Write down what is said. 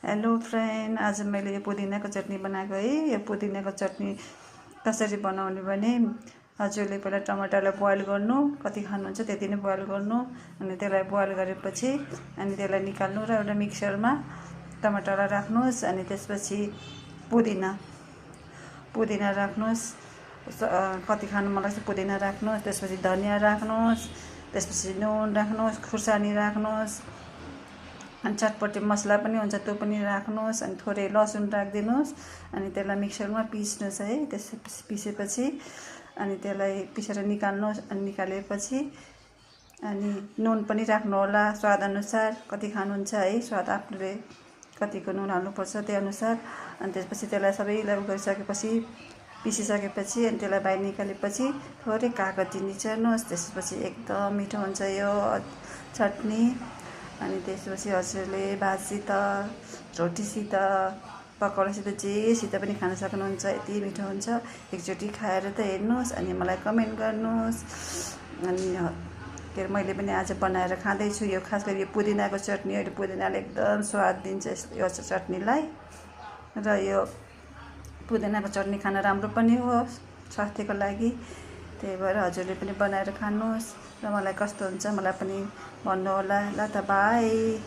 Hello friend, आज मैले यो पुदिनाको चटनी बनाएको है। यो पुदिनाको चटनी कसरी बनाउने भने हजुरले पहिला टमाटरलाई बोइल गर्नु, कति खानुहुन्छ त्यति नै बोइल गर्नु। अनि त्यसलाई बोइल गरेपछि अनि त्यसलाई निकाल्नु र एउटा मिक्सरमा टमाटरलाई राख्नुहोस्। अनि त्यसपछि पुदिना राख्नुहोस्। कति खानु मन लाग्छ पुदिना राख्नुहोस्। त्यसपछि धनिया राख्नुहोस्। त्यसपछि नुन राख्नुहोस्, खुर्सानी राख्नुहोस्। अनि चटपटे मसला पनि हुन्छ त्यो पनि राख्नुहोस्। अनि थोरै लसुन राखिदिनुहोस्। अनि त्यसलाई मिक्सरमा पिस्नुहोस् है। त्यसपछि पिसेपछि अनि त्यसलाई पिसेर निकाल्नुहोस्। अनि निकालेपछि अनि नुन पनि राख्नु होला स्वादअनुसार, कति खानुहुन्छ है, स्वाद आफूले कतिको नुन हाल्नुपर्छ त्यही अनुसार। अनि त्यसपछि त्यसलाई सबैलाई गरिसकेपछि पिसिसकेपछि अनि त्यसलाई बाहिर निकालेपछि थोरै कागज चिनी चर्नुहोस्। त्यसपछि एकदम मिठो हुन्छ यो चटनी। अनि त्यसपछि हजुरले भातसित, रोटीसित, पकौडासित, जेसित पनि खान सक्नुहुन्छ। यति मिठो हुन्छ। एकचोटि खाएर त हेर्नुहोस् अनि मलाई कमेन्ट गर्नुहोस्। अनि के अरे मैले पनि आज बनाएर खाँदैछु। यो खास गरी यो पुदिनाको चटनी हो। पुदिनाले एकदम स्वाद दिन्छ यो चटनीलाई। र यो पुदिनाको चटनी खान राम्रो पनि हो स्वास्थ्यको लागि। त्यही भएर हजुरले पनि बनाएर खानुहोस् र मलाई कस्तो हुन्छ मलाई पनि भन्नुहोला। ल त बाई।